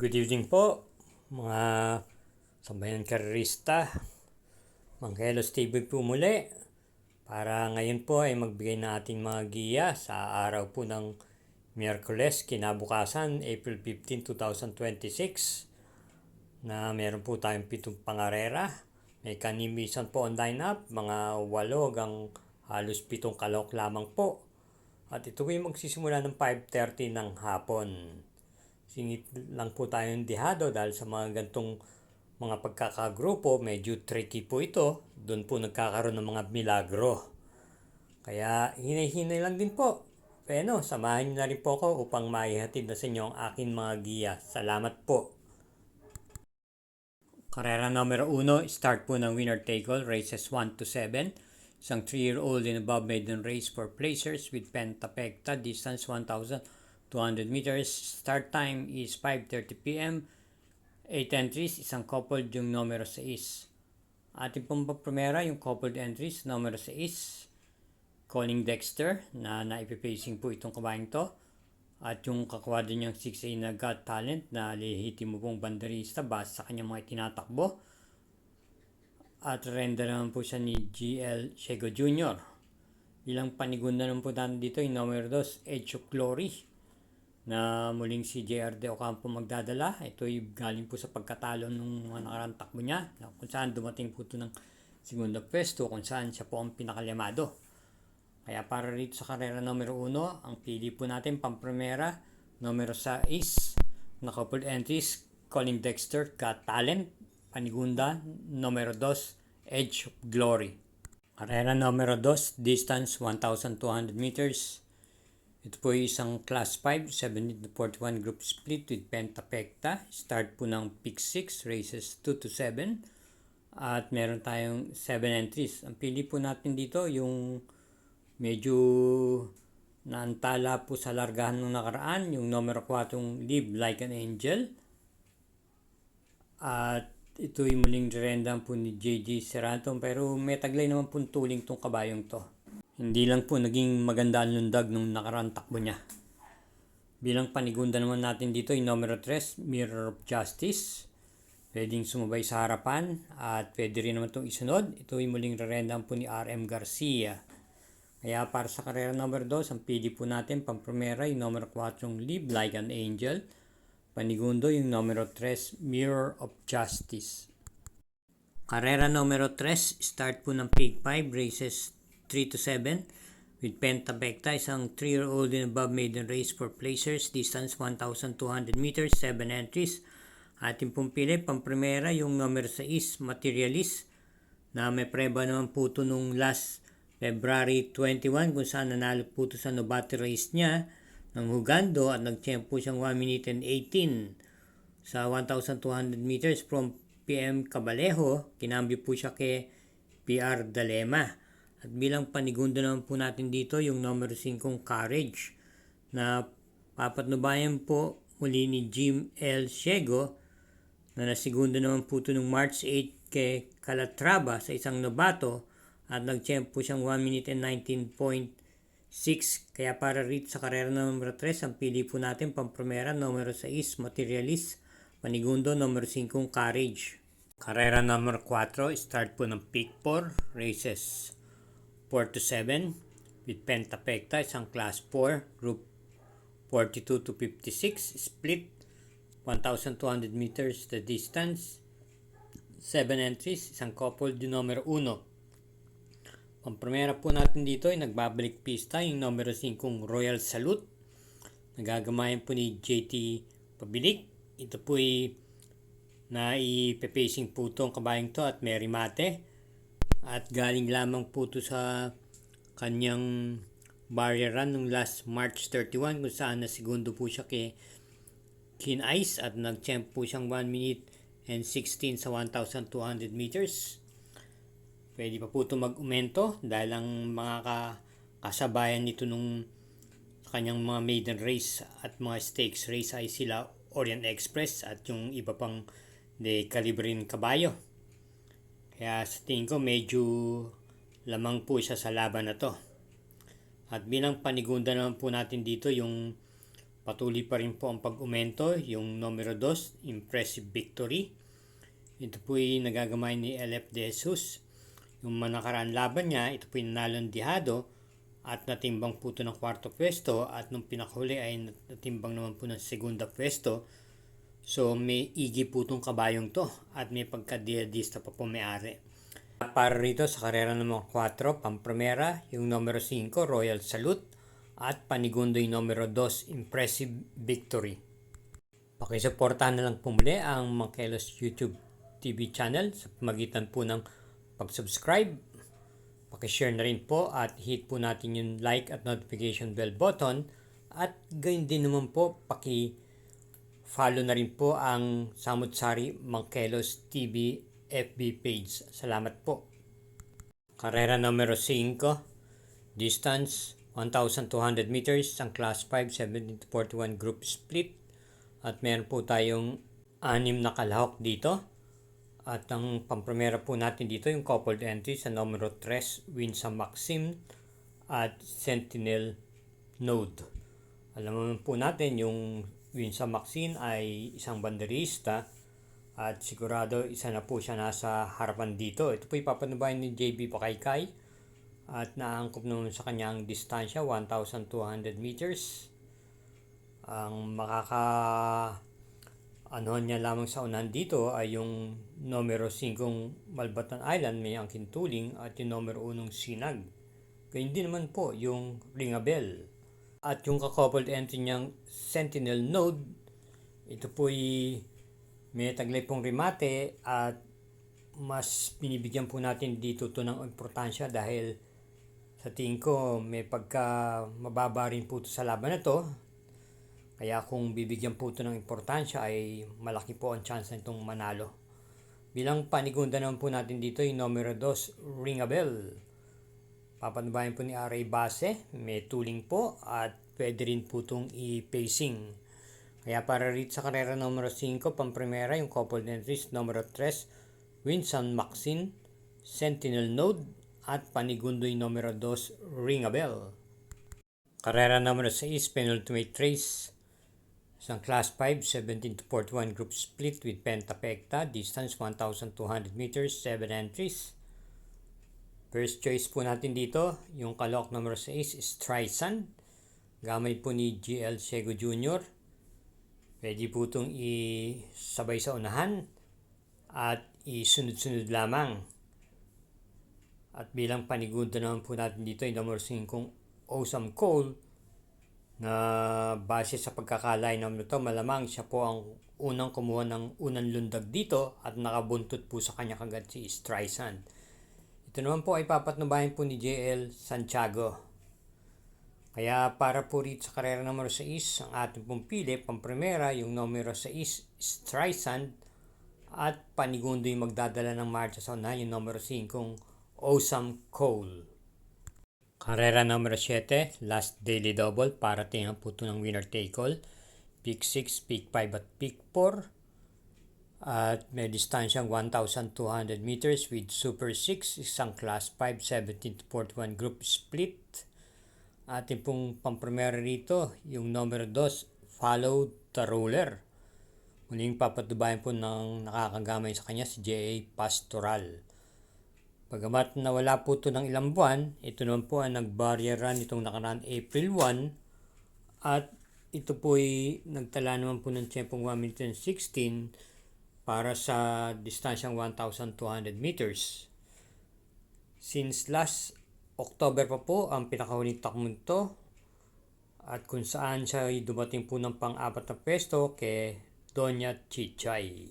Good evening po, mga sambayan karerista. Mangkelos TV po muli para ngayon po ay magbigay na ating mga giya sa araw po ng Miyerkules, kinabukasan, April 15, 2026 na meron po tayong 7 pangarera. May kanimisan po on line-up, mga 8 hanggang halos 7 kalok lamang po. At ito ay magsisimula ng 5:30 ng hapon. Singit lang po tayong dihado dahil sa mga gantong mga pagkakagrupo, medyo tricky po ito. Doon po nagkakaroon ng mga milagro. Kaya hinay-hinay lang din po. Pero samahan niyo na rin po ako upang maihatid na sa inyo ang aking mga giya. Salamat po. Karera numero 1, start po ng winner take all, races 1 to 7. Isang 3-year-old and above maiden race for placers with Pentapecta, distance 1,200 meters. Start time is 5:30 p.m. 8 entries, isang coupled yung numero 6. Ating pong primera, yung coupled entries, numero 6, Calling Dexter, na naipipacing po itong kabayang to. At yung kakwadro niyang 6A na Got Talent, na lehitimo pong banderista base sa kanyang mga tinatakbo. At render naman po siya ni GL Shego Jr. Bilang panigunda naman po natin dito, yung numero 2, Edge of Glory, na muling si JR De Ocampo magdadala. Ito ay galing po sa pagkatalo ng mga nakarang takbo niya, kung saan dumating po ito ng segundo pwesto, kung saan siya po ang pinakalyamado. Kaya para rito sa karera numero 1, ang pili po natin pamprimera, numero 6, na coupled entries, Calling Dexter, Got Talent, panigunda, numero 2, Edge of Glory. Karera numero 2, distance 1,200 meters. Ito po ay isang class 5, 17-41 group split with Pentapecta. Start po ng pick 6, races 2 to 7. At meron tayong 7 entries. Ang pili po natin dito yung medyo naantala po sa largahan ng nakaraan, yung numero 4, Live Like an Angel. At ito ay muling rendan po ni JJ Serrato, pero may taglay naman po tuling tong kabayong to. Hindi lang po naging maganda ang lundag nung nakaraan takbo niya. Bilang panigunda naman natin dito yung numero 3, Mirror of Justice. Pwedeng sumabay sa harapan at pwede rin naman itong isunod. Ito ay muling rendan po ni RM Garcia. Kaya para sa karera number 2, ang pili po natin pamprimera yung numero 4, Live Like an Angel. Panigundo yung numero 3, Mirror of Justice. Karera numero 3, start po ng pick 5, races 3 to 7 with Pentapecta, isang 3-year-old and above maiden race for placers, distance 1,200 meters, 7 entries. Ating pong pili pamprimera yung numero 6, Materialist, na may preba naman po ito nung last February 21, kung saan nanalo po ito sa Nobati race niya ng Hugando at nag-champ po siyang 1 minute and 18 sa 1,200 meters from PM Cabalejo. Kinambyo po siya kay PR Dalema. At bilang panigunda naman po natin dito yung numero 5, Courage, na papatnubayan po muli ni Jim L. Shego, na nasigunda naman po ito nung March 8 kay Calatrava sa isang Novato at nag-champ po siyang 1 minute and 19.6. Kaya para rito sa karera numero 3, ang pili po natin pamprimera, numero 6, Materialist, panigundo, numero 5, Courage. Karera numero 4, start po ng pick 4, races 4 to 7 with Pentapecta, isang class 4, group 42 to 56, split 1,200 meters the distance, 7 entries, isang coupled yung numero 1. Ang primera po natin dito ay nagbabalik pista yung numero 5, Royal Salute. Nagagamayan po ni JT Pabilik. Ito po ay naipepacing po itong kabayang to at may remate. At galing lamang po ito sa kanyang barrier run nung last March 31, kung saan na segundo po siya kay Keen Ice at nag-champ po siyang 1 minute and 16 sa 1,200 meters. Pwede pa po ito mag-umento dahil ang mga kasabayan nito nung kanyang mga maiden race at mga stakes race ay sila Orient Express at yung iba pang de Calibrin Kabayo. Kaya sa tingin ko medyo lamang po siya sa laban na to. At bilang panigunda naman po natin dito yung Patuloy pa rin po ang pag-umento, yung numero 2, Impressive Victory. Ito po ay nagagamay ni LF De Jesus. Yung nakaraan laban niya, ito po ay nanalo ng dihado at natimbang po ito ng kwarto pwesto, at nung pinakahuli ay natimbang naman po ng segunda pwesto. So may igi po itong kabayong to at may pagka-dihadista pa po may-ari. Para rito sa karera numero 4, Pampremera, yung numero 5, Royal Salute, at panigundo yung numero 2, Impressive Victory. Pakisuportahan na lang po muli ang Mangkelos YouTube TV channel sa pamagitan po ng pag-subscribe. Pakishare na rin po at hit po natin yung like at notification bell button, at gayon din naman po follow na rin po ang Samut-Sari Mangkelos TV FB page. Salamat po. Karera numero 5, distance 1,200 meters, ang class 5, 17-41 group split. At meron po tayong 6 na kalahok dito. At ang pampremera po natin dito yung coupled entry sa numero 3, Winsome Maxim at Sentinel Node. Alam naman po natin yung Winsome Maxim ay isang banderista at sigurado isa na po siya nasa harapan dito. Ito po ipapanubayan ni JB Pakaykay at naangkop naman sa kanyang distansya 1,200 meters. Ang niya lamang sa unahan dito ay yung numero 5 Malbatan Island, may angkin tuling, at yung numero 1 Sinag. Ganyan din naman po yung Ringabel. At yung coupled entry niyang Sentinel Node, ito po may taglay pong remate at mas binibigyan po natin dito to ng importansya dahil sa tingin ko may pagka mababa rin po ito sa laban na to. Kaya kung bibigyan po ito ng importansya ay malaki po ang chance na itong manalo. Bilang panigunda naman po natin dito yung numero 2, Ringabel. Papanubayan po ni RA Base, may tuling po at pwede rin po itong i-pacing. Kaya para rito sa karera numero 5, pampremera yung coupled entries numero 3, Winsome Maxim, Sentinel Node, at panigundo yung numero 2, Ringabel. Karera numero 6, penultimate race. Isang class 5, 17-41 group split with pentapekta, distance 1,200 meters, 7 entries. First choice po natin dito, yung kalok numero 6, Streisand. Gamay po ni GL Sego Jr. Pwede po itong isabay sa unahan at isunod-sunod lamang. At bilang panigundo naman po natin dito yung numero 5, Awesome Cole, na base sa pagkakalay naman ito, malamang siya po ang unang kumuha ng unang lundag dito at nakabuntot po sa kanya kagad si Streisand. Ito naman po ay papatnubayan po ni JL Santiago. Kaya para po rito sa karera numero 6, ang ating pong pili, pampremera yung numero 6, Streisand, at panigundo yung magdadala ng marcha sa unahan yung numero 5, Awesome Cole. Karera numero 7, last daily double, para tingnan po ito ng winner take all. Pick 6, pick 5 at pick 4. At may distansyang 1,200 meters with Super 6, isang class 5, 17-41 group split. Ating pong pampremera rito, yung numero 2, Follow the Ruler. Muling papatubayan po ng nakakagamay sa kanya si J.A. Pastoral. Pagamat nawala po ito ng ilang buwan, ito naman po ang nag-barrier run itong nakaraan April 1, at ito po ay nagtala naman po ng tiyempong 1 minute and 16 para sa distansyang 1,200 meters. Since last October pa po ang pinakahuling takbo nito, at kung saan siya ay dumating po ng pang-4 na pwesto kay Doña Chichay.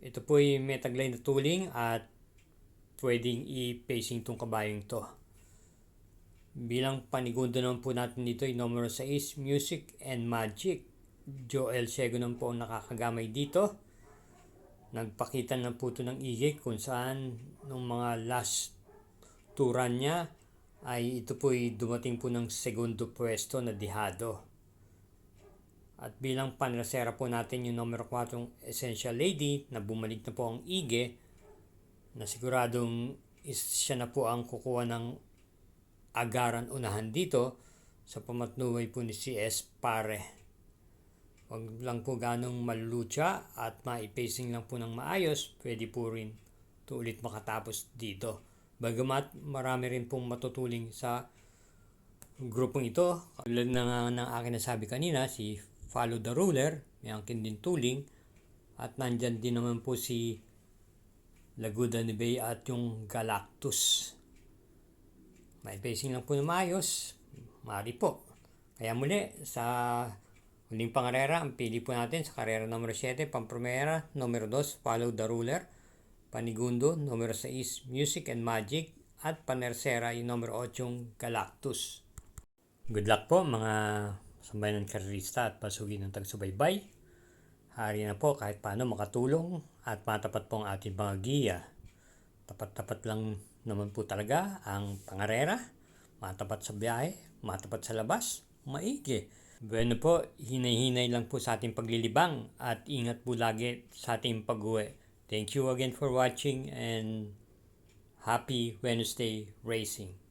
Ito po ay may taglay na tuling at pwedeng i-pacing itong kabayong to. Bilang panigundo naman po natin dito yung numero 6, Music and Magic. Joel Sego naman po ang nakakagamay dito. Nagpakita na po ito ng igig kung saan nung mga last turan niya ay ito po ay dumating po ng segundo pwesto na dihado. At bilang panrasera po natin yung numero 4, Essential Lady, na bumalik na po ang ige, na siguradong siya na po ang kukuha ng agaran unahan dito sa pamatnuway po ni CS Pare. Huwag lang po ganong malulutsya at maipacing lang po ng maayos, pwede po rin to ulit makatapos dito. Bagamat marami rin pong matutuling sa grupong ito. Tulad ng akin nasabi kanina, si Follow the Ruler, may angkin din tuling. At nandyan din naman po si Laguda ni Bay at yung Galactus. May pacing lang po na maayos, maaari po. Kaya muli, sa huling pangarera, ang pili po natin sa karera numero 7, Pampromera, numero 2, Follow the Ruler, Panigundo, numero 6, Music and Magic, at Panersera, yung numero 8, Galactus. Good luck po mga sambayan ng karerista at pasugin ng tagsubaybay. Hari na po kahit paano makatulong at matapat po ang ating mga giya. Tapat-tapat lang naman po talaga ang pangarera. Matapat sa biyahe, matapat sa labas, maigi. Bueno po, hinay-hinay lang po sa ating paglilibang at ingat po lagi sa ating pag-uwi. Thank you again for watching and happy Wednesday racing.